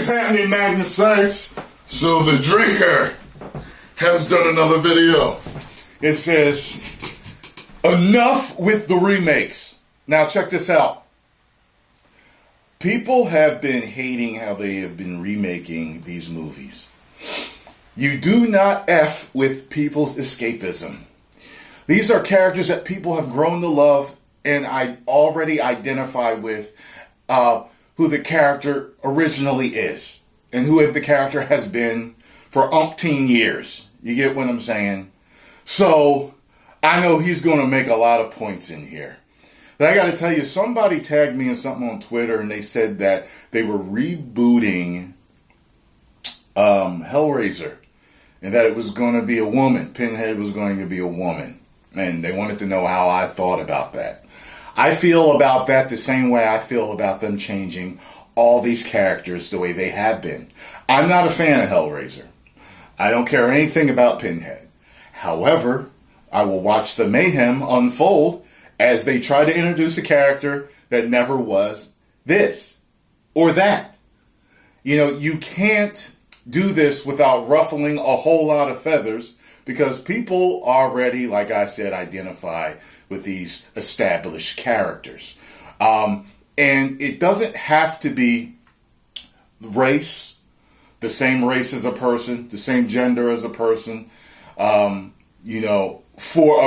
is happening, Magnus sites? So the drinker has done another video. It says, enough with the remakes. Now check this out. People have been hating how they have been remaking these movies. You do not F with people's escapism. These are characters that people have grown to love, and I already identify with who the character originally is and who the character has been for umpteen years. You get what I'm saying? So I know he's going to make a lot of points in here. But I got to tell you, somebody tagged me in something on Twitter, and they said that they were rebooting Hellraiser, and that it was going to be a woman. Pinhead was going to be a woman. And they wanted to know how I thought about that. I feel about that the same way I feel about them changing all these characters the way they have been. I'm not a fan of Hellraiser. I don't care anything about Pinhead. However, I will watch the mayhem unfold as they try to introduce a character that never was this or that. You know, you can't do this without ruffling a whole lot of feathers, because people already, like I said, identify with these established characters. And it doesn't have to be race, the same race as a person, the same gender as a person, for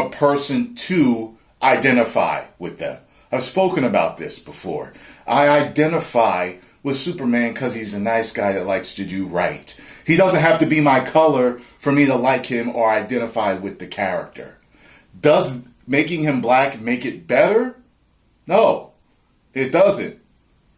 a person to identify with them. I've spoken about this before. I identify with Superman because he's a nice guy that likes to do right. He doesn't have to be my color for me to like him or identify with the character. Does making him black make it better? No, it doesn't.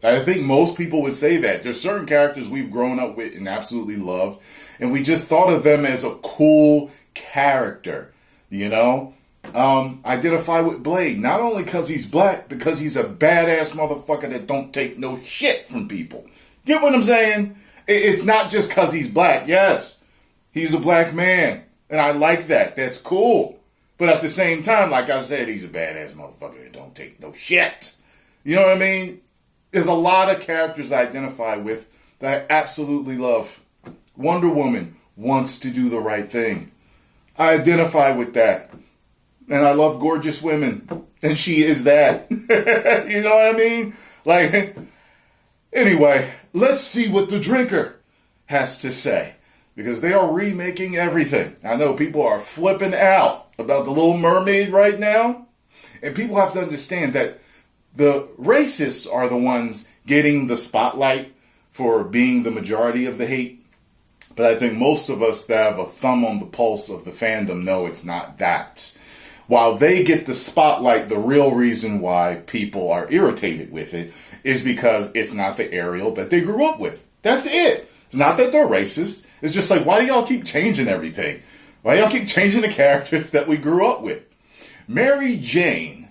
I think most people would say that. There's certain characters we've grown up with and absolutely loved, and we just thought of them as a cool character, you know? Identify with Blade, not only because he's black, because he's a badass motherfucker that don't take no shit from people. Get what I'm saying? It's not just because he's black. Yes, he's a black man, and I like that. That's cool. But at the same time, like I said, he's a badass motherfucker that don't take no shit. You know what I mean? There's a lot of characters I identify with that I absolutely love. Wonder Woman wants to do the right thing. I identify with that. And I love gorgeous women. And she is that. You know what I mean? Like, anyway, let's see what the drinker has to say. Because they are remaking everything. I know people are flipping out about The Little Mermaid right now. And people have to understand that the racists are the ones getting the spotlight for being the majority of the hate. But I think most of us that have a thumb on the pulse of the fandom know it's not that. While they get the spotlight, the real reason why people are irritated with it is because it's not the Ariel that they grew up with. That's it. It's not that they're racist. It's just like, why do y'all keep changing everything? Why do y'all keep changing the characters that we grew up with? Mary Jane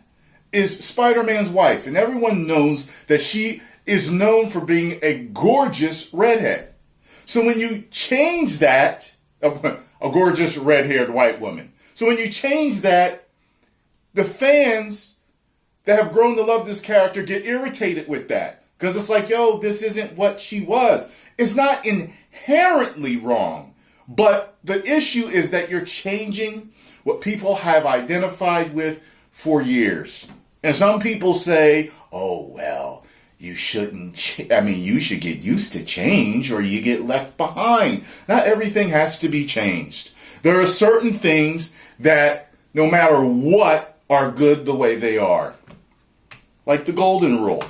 is Spider-Man's wife, and everyone knows that she is known for being a gorgeous redhead. So when you change that, a gorgeous red-haired white woman. So when you change that, the fans that have grown to love this character get irritated with that. Because it's like, yo, this isn't what she was. It's not inherently wrong. But the issue is that you're changing what people have identified with for years. And some people say, oh, well, you shouldn't, you should get used to change or you get left behind. Not everything has to be changed. There are certain things that, no matter what, are good the way they are. Like the golden rule.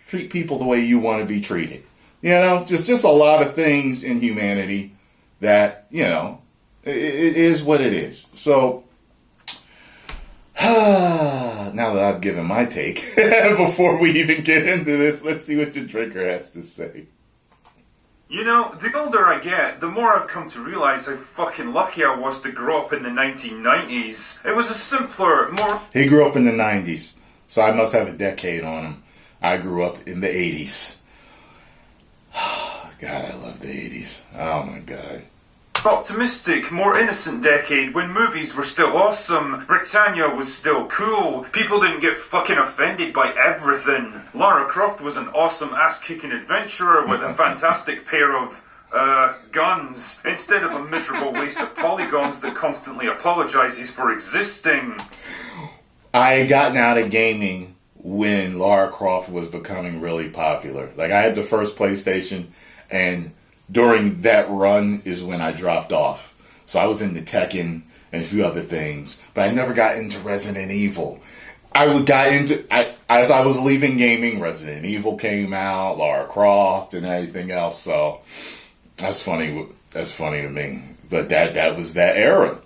Treat people the way you want to be treated. You know, just a lot of things in humanity that, you know, it is what it is. So, now that I've given my take, before we even get into this, let's see what the drinker has to say. You know, the older I get, the more I've come to realise how fucking lucky I was to grow up in the 1990s. It was a simpler, more... He grew up in the 90s, so I must have a decade on him. I grew up in the 80s. God, I love the 80s. Oh my God. optimistic, more innocent decade when movies were still awesome, Britannia was still cool, people didn't get fucking offended by everything. Lara Croft was an awesome ass-kicking adventurer with a fantastic pair of guns, instead of a miserable waste of polygons that constantly apologizes for existing. I had gotten out of gaming when Lara Croft was becoming really popular. Like, I had the first PlayStation, and during that run is when I dropped off. So I was into Tekken and a few other things, but I never got into Resident Evil. As I was leaving gaming, Resident Evil came out, Lara Croft, and everything else. So that's funny. That's funny to me. But that was that era.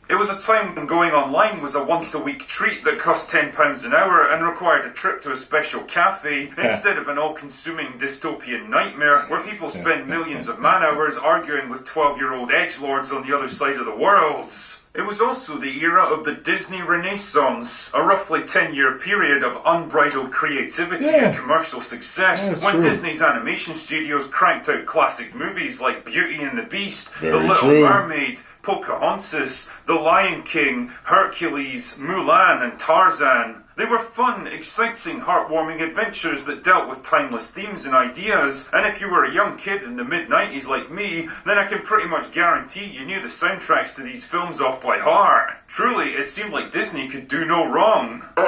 It was a time when going online was a once-a-week treat that cost £10 an hour and required a trip to a special cafe instead of an all-consuming dystopian nightmare where people spend millions of man-hours arguing with 12-year-old edgelords on the other side of the world. It was also the era of the Disney Renaissance, a roughly 10-year period of unbridled creativity and commercial success, when true. Disney's animation studios cranked out classic movies like Beauty and the Beast, Very The Little true. Mermaid, Pocahontas, The Lion King, Hercules, Mulan, and Tarzan. They were fun, exciting, heartwarming adventures that dealt with timeless themes and ideas, and if you were a young kid in the mid-90s like me, then I can pretty much guarantee you knew the soundtracks to these films off by heart. Truly, it seemed like Disney could do no wrong. Oh,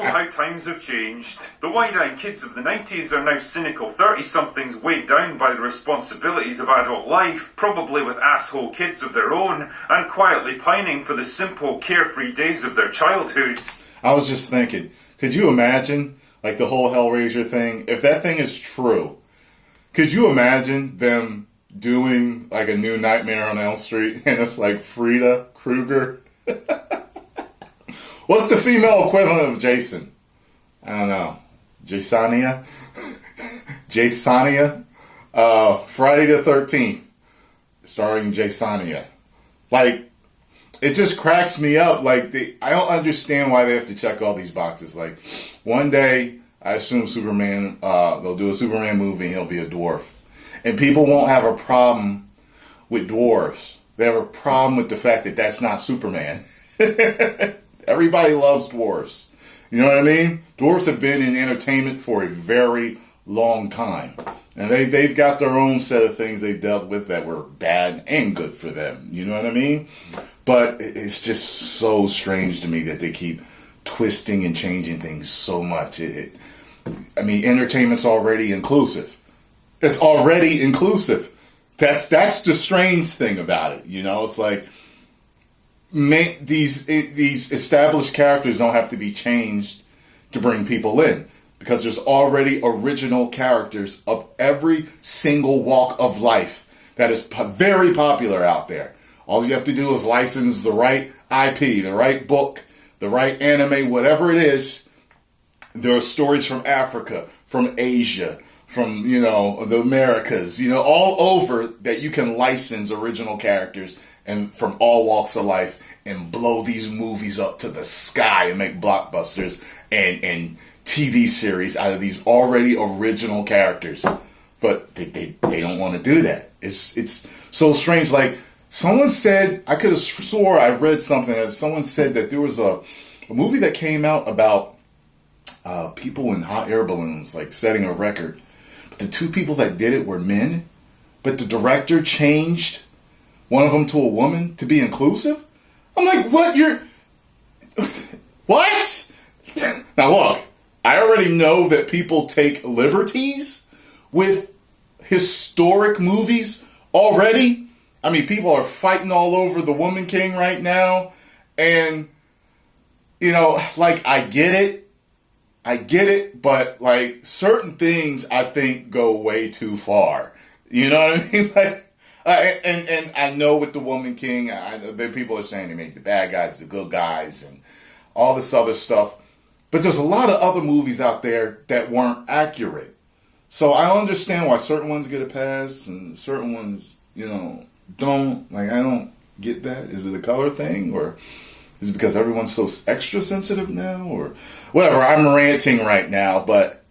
how times have changed. The wide-eyed kids of the 90s are now cynical 30-somethings weighed down by the responsibilities of adult life, probably with asshole kids of their own, and quietly pining for the simple, carefree days of their childhood. I was just thinking, could you imagine, like, the whole Hellraiser thing? If that thing is true, could you imagine them doing, like, a new Nightmare on Elm Street, and it's like Frida Krueger? What's the female equivalent of Jason? I don't know. Jasania? Jasania? Friday the 13th, starring Jasania. Like, it just cracks me up. Like, I don't understand why they have to check all these boxes. Like, one day, I assume Superman, they'll do a Superman movie and he'll be a dwarf. And people won't have a problem with dwarves. They have a problem with the fact that that's not Superman. Everybody loves dwarves. You know what I mean? Dwarves have been in entertainment for a very long time. And they've got their own set of things they've dealt with that were bad and good for them. You know what I mean? But it's just so strange to me that they keep twisting and changing things so much. I mean, entertainment's already inclusive. It's already inclusive. That's the strange thing about it. You know, it's like these established characters don't have to be changed to bring people in, because there's already original characters of every single walk of life that is very popular out there. All you have to do is license the right IP, the right book, the right anime, whatever it is. There are stories from Africa, from Asia, from, you know, the Americas, you know, all over that you can license original characters and from all walks of life and blow these movies up to the sky and make blockbusters and TV series out of these already original characters. But they don't want to do that. It's so strange. Like, someone said, I could have swore I read something that someone said that there was a movie that came out about people in hot air balloons, like setting a record. But the two people that did it were men, but the director changed one of them to a woman to be inclusive. I'm like, what? What? Now look, I already know that people take liberties with historic movies already. I mean, people are fighting all over the Woman King right now. And, you know, like, I get it, but, like, certain things I think go way too far. You know what I mean? Like, and I know with the Woman King, that people are saying they make the bad guys the good guys and all this other stuff. But there's a lot of other movies out there that weren't accurate. So I understand why certain ones get a pass and certain ones, you know, don't. Like, I don't get that. Is it a color thing, or is it because everyone's so extra sensitive now, or whatever? I'm ranting right now, but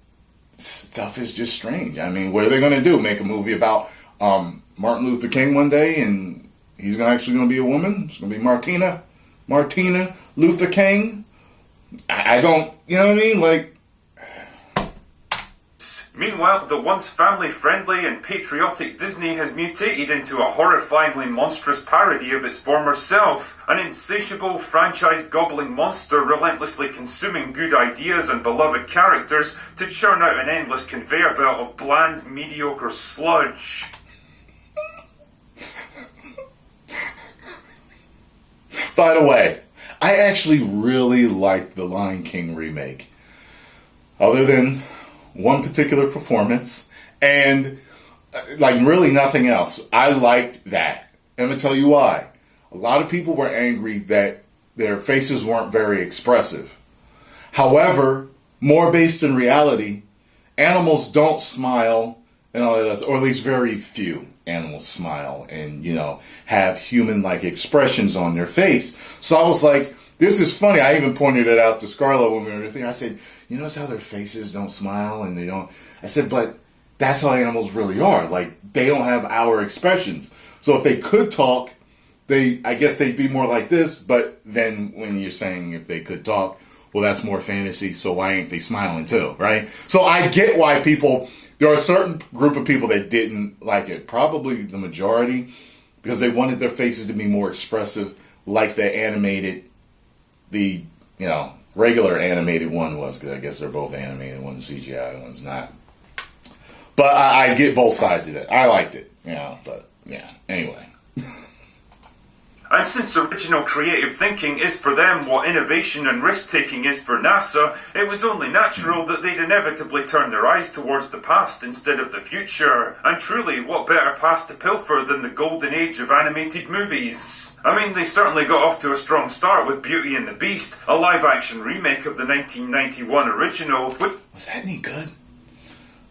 stuff is just strange. I mean, what are they going to do? Make a movie about Martin Luther King one day, and he's actually going to be a woman. It's going to be Martina Luther King. I don't, you know what I mean? Like, meanwhile, the once family-friendly and patriotic Disney has mutated into a horrifyingly monstrous parody of its former self. An insatiable, franchise-gobbling monster relentlessly consuming good ideas and beloved characters to churn out an endless conveyor belt of bland, mediocre sludge. By the way, I actually really like the Lion King remake. Other than one particular performance, and like really nothing else. I liked that. And I'm going to tell you why. A lot of people were angry that their faces weren't very expressive. However, more based in reality, animals don't smile and all that, or at least very few animals smile and, you know, have human-like expressions on their face. So I was like, this is funny. I even pointed it out to Scarlett when we were in the thing. I said, you notice how their faces don't smile and they don't... I said, but that's how animals really are. Like, they don't have our expressions. So if they could talk, I guess they'd be more like this. But then when you're saying if they could talk, well, that's more fantasy. So why ain't they smiling too, right? So I get why people... There are a certain group of people that didn't like it. Probably the majority. Because they wanted their faces to be more expressive like the animated... The, you know, regular animated one was, because I guess they're both animated. One's CGI, one's not. But I get both sides of it. I liked it, you know, but yeah, anyway. And since original creative thinking is for them what innovation and risk-taking is for NASA, it was only natural that they'd inevitably turn their eyes towards the past instead of the future. And truly, what better past to pilfer than the golden age of animated movies? I mean, they certainly got off to a strong start with Beauty and the Beast, a live-action remake of the 1991 original. Was that any good?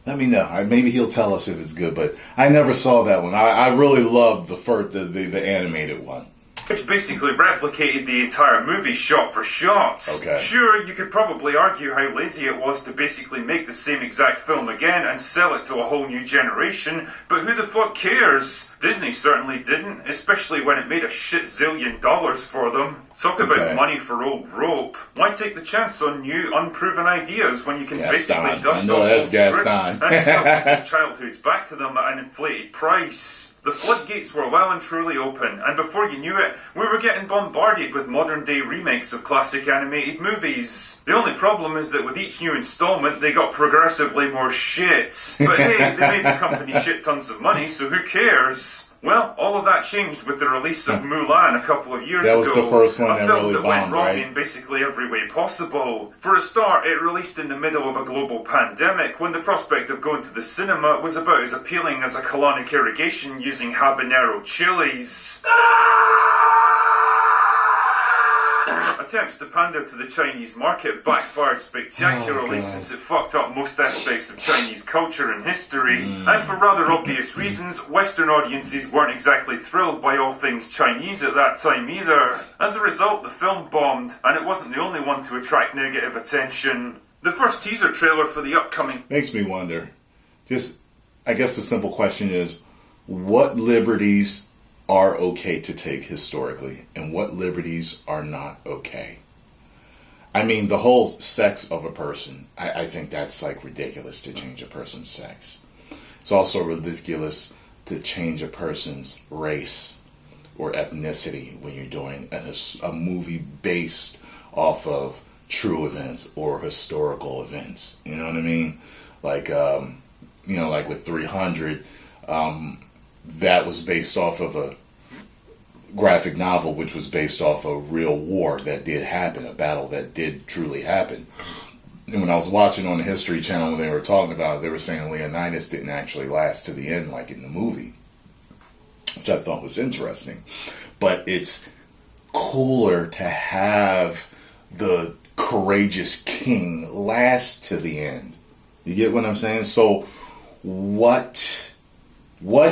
Let me know. Maybe he'll tell us if it's good, but I never saw that one. I really loved the animated one. Which basically replicated the entire movie shot for shot. Okay. Sure, you could probably argue how lazy it was to basically make the same exact film again and sell it to a whole new generation, but who the fuck cares? Disney certainly didn't, especially when it made a shit zillion dollars for them. Talk about money for old rope. Why take the chance on new, unproven ideas when you can basically dust off old scripts and sell people's childhoods back to them at an inflated price? The floodgates were well and truly open, and before you knew it, we were getting bombarded with modern-day remakes of classic animated movies. The only problem is that with each new installment, they got progressively more shit. But hey, they made the company shit tons of money, so who cares? Well, all of that changed with the release of Mulan a couple of years ago. That was the first one that really went bombed, wrong right? in basically every way possible. For a start, it released in the middle of a global pandemic when the prospect of going to the cinema was about as appealing as a colonic irrigation using habanero chilies. Attempts to pander to the Chinese market backfired spectacularly since it fucked up most aspects of Chinese culture and history. And for rather obvious reasons, Western audiences weren't exactly thrilled by all things Chinese at that time either. As a result, the film bombed, and it wasn't the only one to attract negative attention. The first teaser trailer for the upcoming... Makes me wonder. I guess the simple question is, what liberties are okay to take historically and what liberties are not okay? I mean, the whole sex of a person, I think that's like ridiculous to change a person's sex. It's also ridiculous to change a person's race or ethnicity when you're doing a movie based off of true events or historical events. You know what I mean? Like, like with 300, that was based off of a graphic novel, which was based off a real war that did happen, a battle that did truly happen. And when I was watching on the History Channel when they were talking about it, they were saying Leonidas didn't actually last to the end like in the movie, which I thought was interesting. But it's cooler to have the courageous king last to the end. You get what I'm saying? So what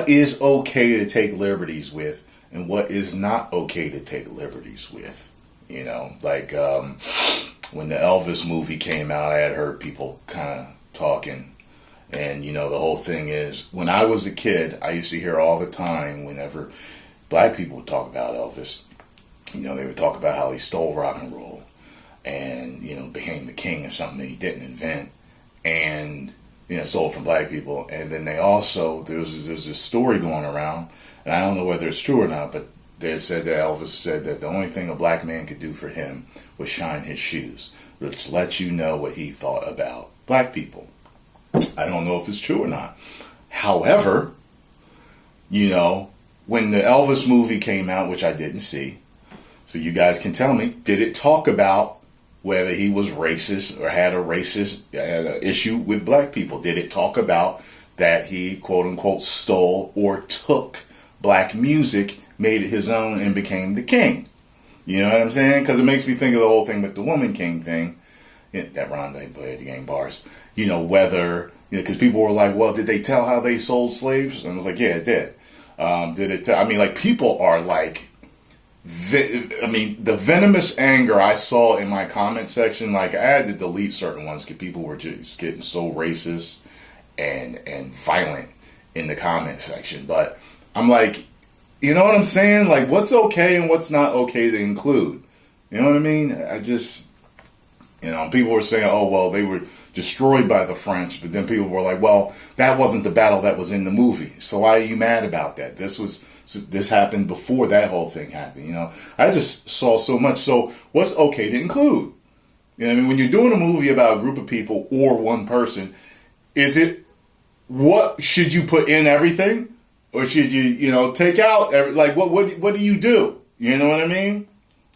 is okay to take liberties with and what is not okay to take liberties with? You know, like when the Elvis movie came out, I had heard people kind of talking, And, the whole thing is, when I was a kid, I used to hear all the time whenever black people would talk about Elvis, they would talk about how he stole rock and roll and, became the king of something that he didn't invent and, stole from black people. And then they also, there's this story going around, and I don't know whether it's true or not, but they said that Elvis said that the only thing a black man could do for him was shine his shoes, which lets you know what he thought about black people. I don't know if it's true or not. However, when the Elvis movie came out, which I didn't see, so you guys can tell me, did it talk about whether he was racist or had an issue with black people? Did it talk about that he, quote unquote, stole or took black music, made it his own, and became the king? You know what I'm saying? Because it makes me think of the whole thing with the Woman King thing. That Ron they played the game bars. Whether, because people were like, well, did they tell how they sold slaves? And I was like, yeah, it did. Did it tell? People are like, the venomous anger I saw in my comment section, like I had to delete certain ones because people were just getting so racist and violent in the comment section. But I'm like, you know what I'm saying? Like, what's okay and what's not okay to include? You know what I mean? I just... people were saying, oh, well, they were destroyed by the French. But then people were like, well, that wasn't the battle that was in the movie. So why are you mad about that? This happened before that whole thing happened. I just saw so much. So what's okay to include? When you're doing a movie about a group of people or one person, what should you put in everything? Or should you, take out, what do you do? You know what I mean?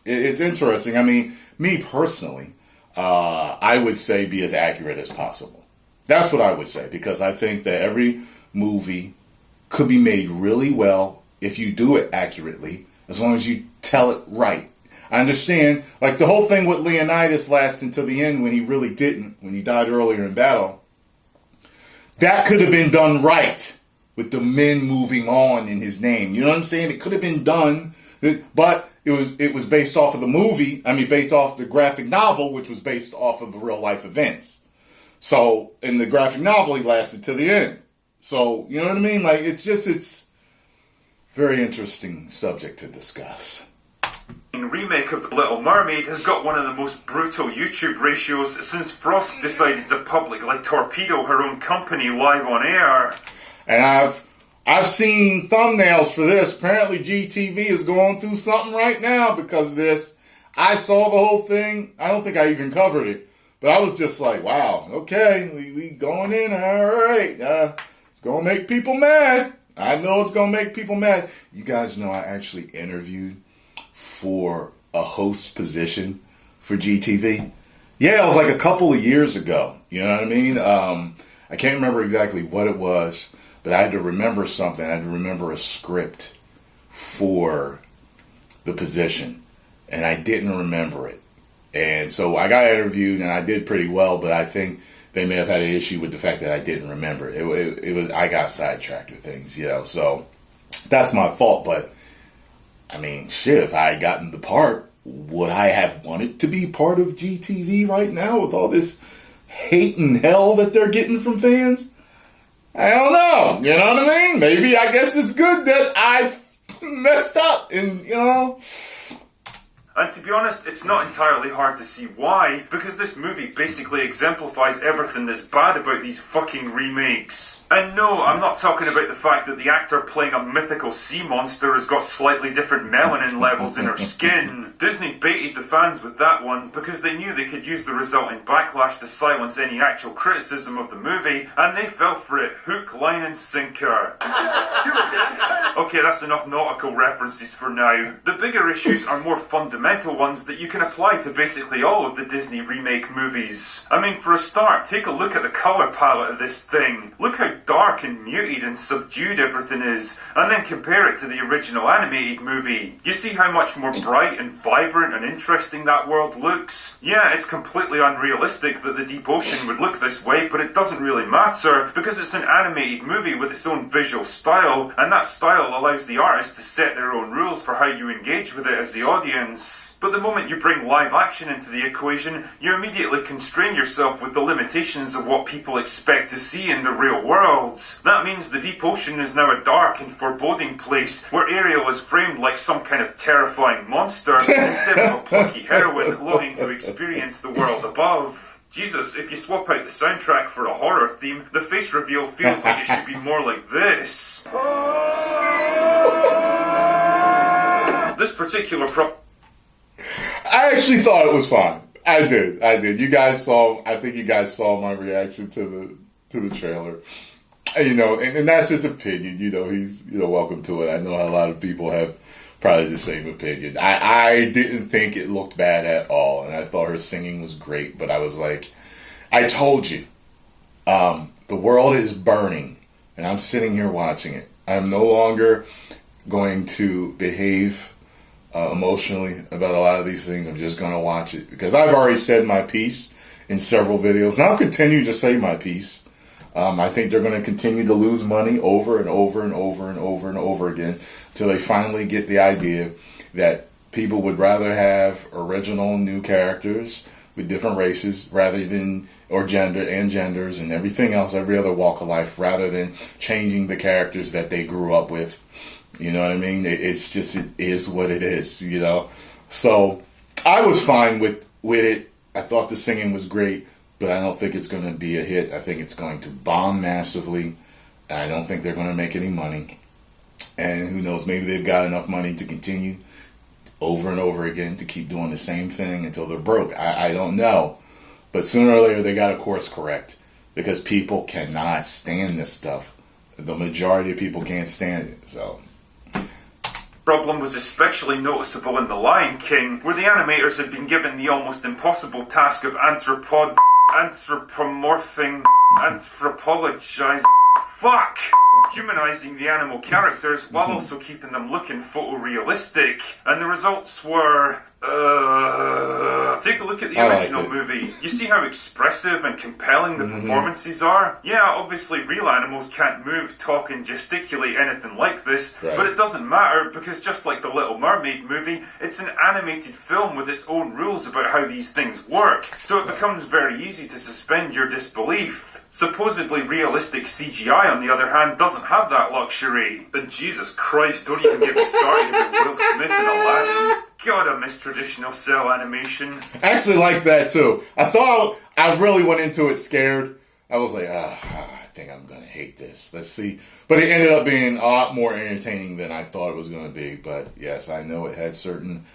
It's interesting. Me personally, I would say be as accurate as possible. That's what I would say, because I think that every movie could be made really well if you do it accurately, as long as you tell it right. I understand, like the whole thing with Leonidas lasting to the end when he really didn't, when he died earlier in battle. That could have been done right with the men moving on in his name. You know what I'm saying? It could have been done, but it was based off of the movie. Based off the graphic novel, which was based off of the real life events. So in the graphic novel, he lasted to the end. So, you know what I mean? Like, it's very interesting subject to discuss. Remake of The Little Mermaid has got one of the most brutal YouTube ratios since Frost decided to publicly torpedo her own company live on air. And I've seen thumbnails for this. Apparently GTV is going through something right now because of this. I saw the whole thing. I don't think I even covered it. But I was just like, wow, okay, we going in, all right. It's going to make people mad. I know it's going to make people mad. You guys know I actually interviewed for a host position for GTV. Yeah, it was like a couple of years ago. You know what I mean? I can't remember exactly what it was, but I had to remember something. I had to remember a script for the position, and I didn't remember it. And so I got interviewed, and I did pretty well, but I think they may have had an issue with the fact that I didn't remember it. It was I got sidetracked with things, so that's my fault. But shit, if I had gotten the part, would I have wanted to be part of GTV right now with all this hate and hell that they're getting from fans? I don't know. You know what I mean? Maybe I guess it's good that I messed up and, And to be honest, it's not entirely hard to see why, because this movie basically exemplifies everything that's bad about these fucking remakes. And no, I'm not talking about the fact that the actor playing a mythical sea monster has got slightly different melanin levels in her skin. Disney baited the fans with that one because they knew they could use the resulting backlash to silence any actual criticism of the movie, and they fell for it hook, line and sinker. Okay, that's enough nautical references for now. The bigger issues are more fundamental ones that you can apply to basically all of the Disney remake movies. For a start, take a look at the colour palette of this thing. Look how dark and muted and subdued everything is, and then compare it to the original animated movie. You see how much more bright and vibrant and interesting that world looks? Yeah, it's completely unrealistic that the deep ocean would look this way, but it doesn't really matter, because it's an animated movie with its own visual style, and that style allows the artist to set their own rules for how you engage with it as the audience. sense. But the moment you bring live action into the equation, you immediately constrain yourself with the limitations of what people expect to see in the real world. That means the deep ocean is now a dark and foreboding place where Ariel is framed like some kind of terrifying monster instead of a plucky heroine longing to experience the world above. Jesus, if you swap out the soundtrack for a horror theme, the face reveal feels like it should be more like this. This particular I actually thought it was fine. I did. I think you guys saw my reaction to the trailer. And that's his opinion. He's welcome to it. I know a lot of people have probably the same opinion. I didn't think it looked bad at all, and I thought her singing was great. But I was like, I told you, the world is burning, and I'm sitting here watching it. I'm no longer going to behave emotionally about a lot of these things. I'm just going to watch it because I've already said my piece in several videos, and I'll continue to say my piece. I think they're going to continue to lose money over and over and over and over and over again until they finally get the idea that people would rather have original new characters with different races rather than, or genders and everything else, every other walk of life, rather than changing the characters that they grew up with. You know what I mean? It is what it is, So I was fine with it. I thought the singing was great, but I don't think it's going to be a hit. I think it's going to bomb massively. And I don't think they're going to make any money. And who knows, maybe they've got enough money to continue over and over again to keep doing the same thing until they're broke. I don't know. But sooner or later, they got to course correct because people cannot stand this stuff. The majority of people can't stand it. So problem was especially noticeable in The Lion King, where the animators had been given the almost impossible task of humanizing the animal characters while also keeping them looking photorealistic. And the results were take a look at the original movie. You see how expressive and compelling the performances are? Yeah, obviously real animals can't move, talk and gesticulate anything like this, but it doesn't matter because just like the Little Mermaid movie, it's an animated film with its own rules about how these things work, so it becomes very easy to suspend your disbelief. Supposedly realistic CGI, on the other hand, doesn't have that luxury. And Jesus Christ, don't even get me started about Will Smith and Aladdin. God, I miss traditional cell animation. I actually like that too. I really went into it scared. I was like, I think I'm going to hate this. Let's see. But it ended up being a lot more entertaining than I thought it was going to be. But yes, I know it had certain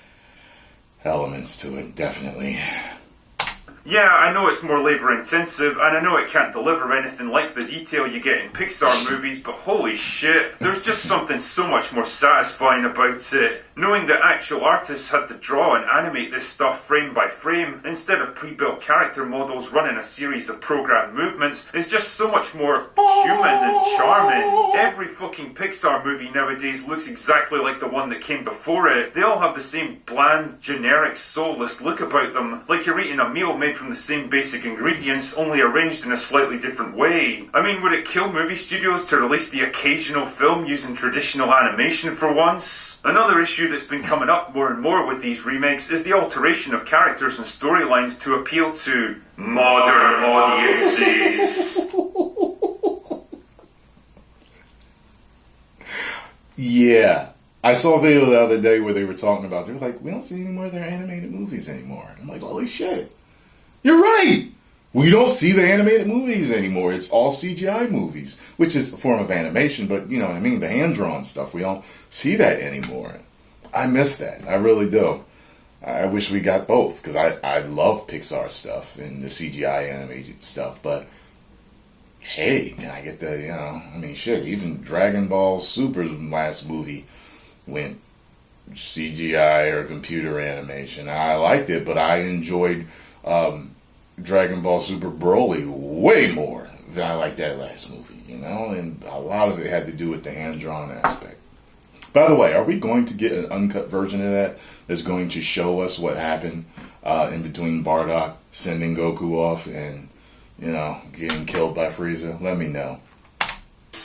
elements to it, definitely. Yeah, I know it's more labour intensive, and I know it can't deliver anything like the detail you get in Pixar movies, but holy shit, there's just something so much more satisfying about it. Knowing that actual artists had to draw and animate this stuff frame by frame, instead of pre-built character models running a series of programmed movements, is just so much more human and charming. Every fucking Pixar movie nowadays looks exactly like the one that came before it. They all have the same bland, generic, soulless look about them, like you're eating a meal made from the same basic ingredients, only arranged in a slightly different way. I mean, would it kill movie studios to release the occasional film using traditional animation for once? Another issue that's been coming up more and more with these remakes is the alteration of characters and storylines to appeal to modern audiences. Yeah. I saw a video the other day where they were talking about, they were like, we don't see any more of their animated movies anymore. I'm like, holy shit. You're right. We don't see the animated movies anymore. It's all CGI movies, which is a form of animation, but you know what I mean? The hand-drawn stuff, we don't see that anymore. I miss that. I really do. I wish we got both, because I love Pixar stuff and the CGI animated stuff, but hey, can I get the, shit, even Dragon Ball Super's last movie went CGI or computer animation. I liked it, but I enjoyed Dragon Ball Super Broly way more than I liked that last movie, and a lot of it had to do with the hand-drawn aspect. By the way, are we going to get an uncut version of that that's going to show us what happened in between Bardock sending Goku off and, getting killed by Frieza? Let me know.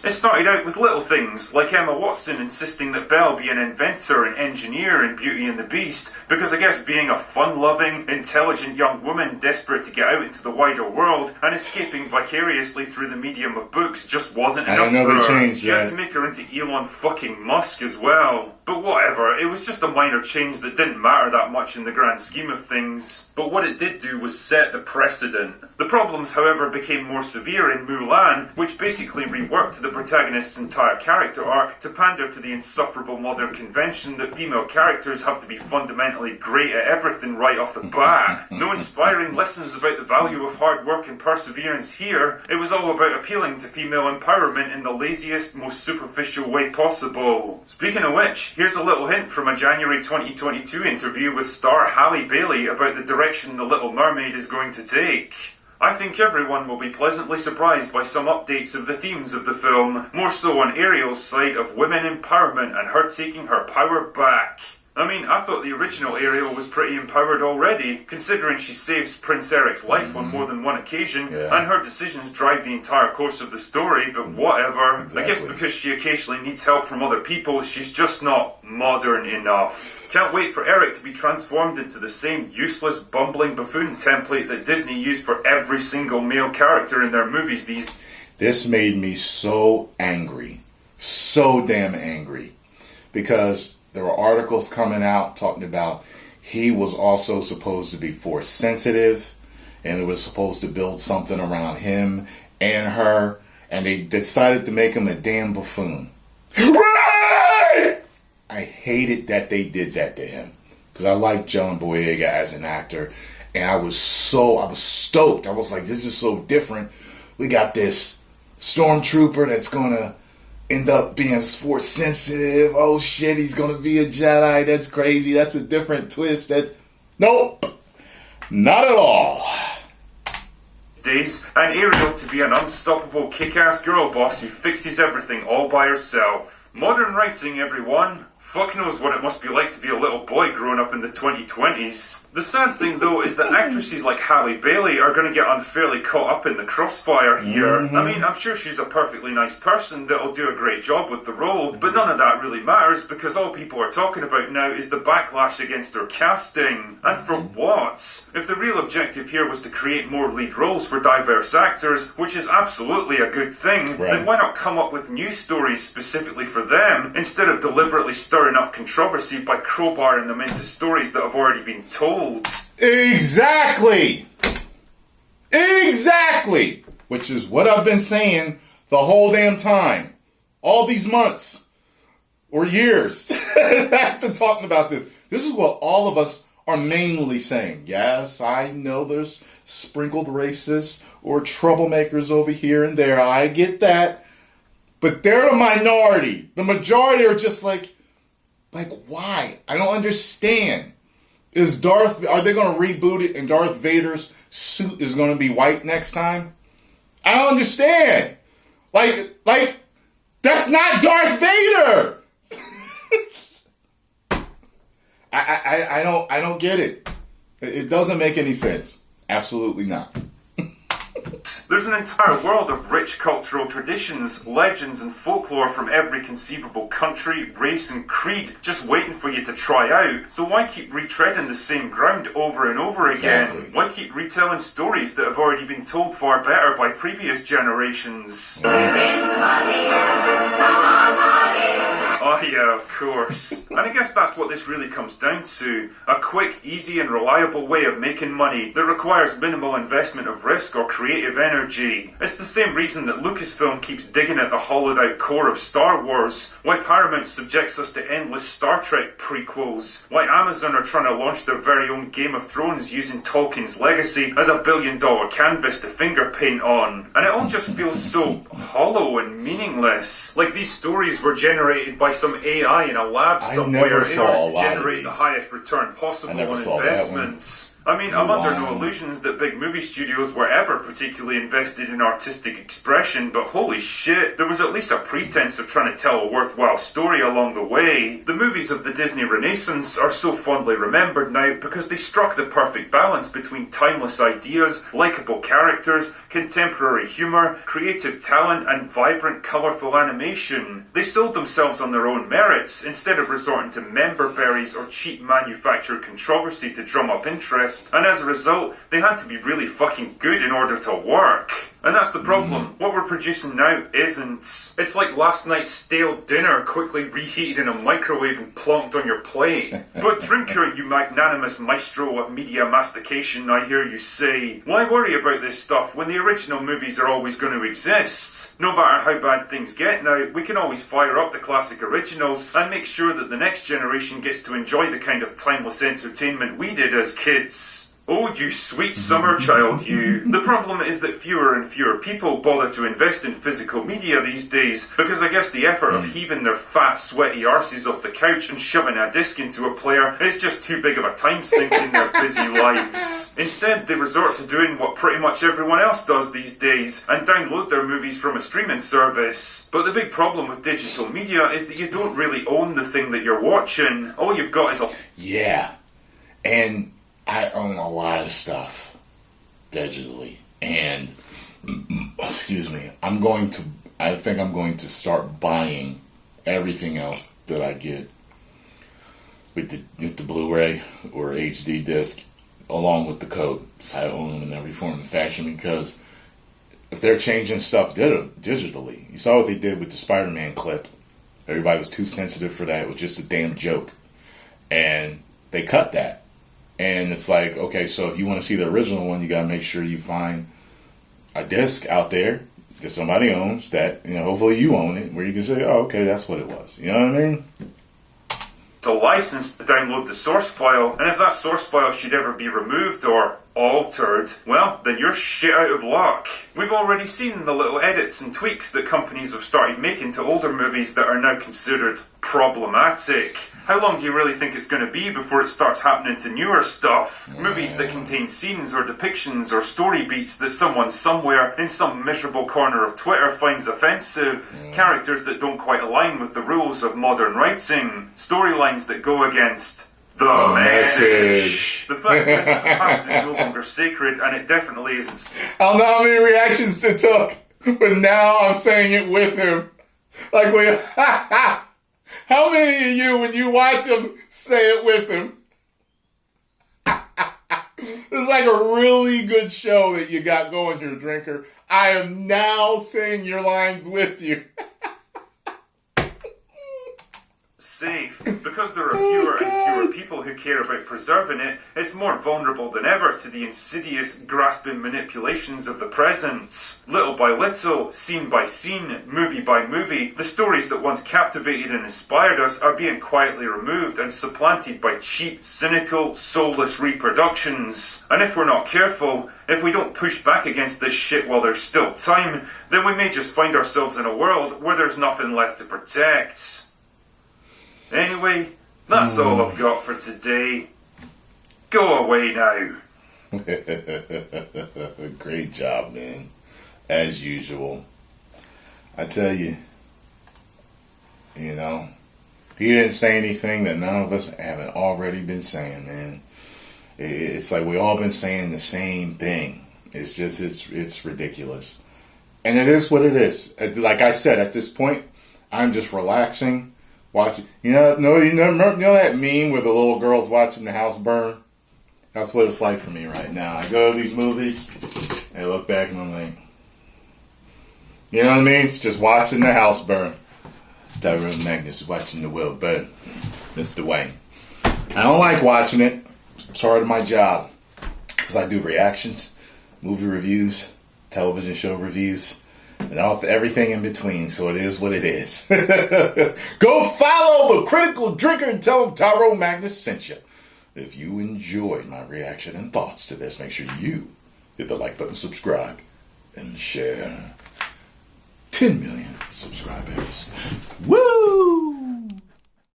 It started out with little things, like Emma Watson insisting that Belle be an inventor and engineer in Beauty and the Beast, because I guess being a fun-loving, intelligent young woman desperate to get out into the wider world and escaping vicariously through the medium of books just wasn't enough for her. She had to make her into Elon fucking Musk as well. But whatever, it was just a minor change that didn't matter that much in the grand scheme of things. But what it did do was set the precedent. The problems, however, became more severe in Mulan, which basically reworked the protagonist's entire character arc to pander to the insufferable modern convention that female characters have to be fundamentally great at everything right off the bat. No inspiring lessons about the value of hard work and perseverance here. It was all about appealing to female empowerment in the laziest, most superficial way possible. Speaking of which, here's a little hint from a January 2022 interview with star Halle Bailey about the direction The Little Mermaid is going to take. I think everyone will be pleasantly surprised by some updates of the themes of the film, more so on Ariel's side of women empowerment and her taking her power back. I mean, I thought the original Ariel was pretty empowered already, considering she saves Prince Eric's life on more than one occasion, and her decisions drive the entire course of the story, but whatever. Exactly. I guess because she occasionally needs help from other people, she's just not modern enough. Can't wait for Eric to be transformed into the same useless, bumbling buffoon template that Disney used for every single male character in their movies these. This made me so angry. So damn angry. Because there were articles coming out talking about he was also supposed to be force sensitive, and it was supposed to build something around him and her, and they decided to make him a damn buffoon. Right! I hated that they did that to him, because I like John Boyega as an actor, and I was stoked. I was like, this is so different. We got this stormtrooper that's gonna end up being force sensitive. Oh shit, he's gonna be a Jedi. That's crazy. That's a different twist. Nope, not at all. Days, and Ariel to be an unstoppable kick-ass girl boss who fixes everything all by herself. Modern writing, everyone. Fuck knows what it must be like to be a little boy growing up in the 2020s. The sad thing, though, is that actresses like Halle Bailey are going to get unfairly caught up in the crossfire here. I mean, I'm sure she's a perfectly nice person that'll do a great job with the role, but none of that really matters because all people are talking about now is the backlash against her casting. And for what? If the real objective here was to create more lead roles for diverse actors, which is absolutely a good thing, then why not come up with new stories specifically for them, instead of deliberately stirring up controversy by crowbarring them into stories that have already been told? Exactly! Which is what I've been saying the whole damn time. All these months. Or years. I've been talking about this. This is what all of us are mainly saying. Yes, I know there's sprinkled racists or troublemakers over here and there. I get that. But they're a minority. The majority are just like, why? I don't understand. Are they going to reboot it and Darth Vader's suit is going to be white next time? I don't understand. That's not Darth Vader. I don't get it. It doesn't make any sense. Absolutely not. There's an entire world of rich cultural traditions, legends, and folklore from every conceivable country, race, and creed just waiting for you to try out. So why keep retreading the same ground over and over again? Why keep retelling stories that have already been told far better by previous generations? Oh yeah, of course. And I guess that's what this really comes down to. A quick, easy and reliable way of making money that requires minimal investment of risk or creative energy. It's the same reason that Lucasfilm keeps digging at the hollowed out core of Star Wars, why Paramount subjects us to endless Star Trek prequels, why Amazon are trying to launch their very own Game of Thrones using Tolkien's legacy as $1 billion canvas to finger paint on. And it all just feels so hollow and meaningless. Like these stories were generated by some AI in a lab somewhere in order to generate the highest return possible on investments. I mean, I'm under no Mulan. illusions that big movie studios were ever particularly invested in artistic expression, but holy shit, there was at least a pretense of trying to tell a worthwhile story along the way. The movies of the Disney Renaissance are so fondly remembered now because they struck the perfect balance between timeless ideas, likeable characters, contemporary humour, creative talent, and vibrant, colourful animation. They sold themselves on their own merits, instead of resorting to member berries or cheap manufactured controversy to drum up interest. And as a result, they had to be really fucking good in order to work. And that's the problem. What we're producing now isn't. It's like last night's stale dinner quickly reheated in a microwave and plonked on your plate. But drinker, you magnanimous maestro of media mastication, I hear you say, why worry about this stuff when the original movies are always going to exist? No matter how bad things get now, we can always fire up the classic originals and make sure that the next generation gets to enjoy the kind of timeless entertainment we did as kids. Oh, you sweet summer child, you. The problem is that fewer and fewer people bother to invest in physical media these days, because I guess the effort of heaving their fat, sweaty arses off the couch and shoving a disc into a player is just too big of a time sink in their busy lives. Instead, they resort to doing what pretty much everyone else does these days, and download their movies from a streaming service. But the big problem with digital media is that you don't really own the thing that you're watching. All you've got is a... Yeah. And I own a lot of stuff digitally, and excuse me, I think I'm going to start buying everything else that I get with the Blu-ray or HD disc, along with the code, so I own them in every form and fashion, because if they're changing stuff digitally, you saw what they did with the Spider-Man clip. Everybody was too sensitive for that. It was just a damn joke, and they cut that. And it's like, okay, so if you want to see the original one, you got to make sure you find a disc out there that somebody owns that, hopefully you own it, where you can say, oh, okay, that's what it was. You know what I mean? It's a license to download the source file, and if that source file should ever be removed or altered, well, then you're shit out of luck. We've already seen the little edits and tweaks that companies have started making to older movies that are now considered problematic. How long do you really think it's going to be before it starts happening to newer stuff? Movies that contain scenes or depictions or story beats that someone somewhere in some miserable corner of Twitter finds offensive. Characters that don't quite align with the rules of modern writing. Storylines that go against the message. The fact is that the past is no longer sacred, and it definitely isn't. I don't know how many reactions it took, but now I'm saying it with him. Like, how many of you, when you watch him, say it with him? It's like a really good show that you got going here, drinker. I am now saying your lines with you. Safe. Because there are fewer and fewer people who care about preserving it, it's more vulnerable than ever to the insidious, grasping manipulations of the present. Little by little, scene by scene, movie by movie, the stories that once captivated and inspired us are being quietly removed and supplanted by cheap, cynical, soulless reproductions. And if we're not careful, if we don't push back against this shit while there's still time, then we may just find ourselves in a world where there's nothing left to protect. Anyway, that's all I've got for today. Go away now. Great job, man. As usual. I tell you, he didn't say anything that none of us haven't already been saying, man. It's like we all been saying the same thing. It's just, it's ridiculous. And it is what it is. Like I said, at this point, I'm just relaxing. Watching, you know that meme where the little girl's watching the house burn? That's what it's like for me right now. I go to these movies, and I look back and I'm like, you know what I mean? It's just watching the house burn. Tyrone Magnus watching the world burn. Mr. Wayne. I don't like watching it. It's part of my job. Because I do reactions, movie reviews, television show reviews, and everything in between, so it is what it is. Go follow the Critical Drinker and tell him Tyrone Magnus sent you. If you enjoyed my reaction and thoughts to this, make sure you hit the like button, subscribe, and share. 10 million subscribers.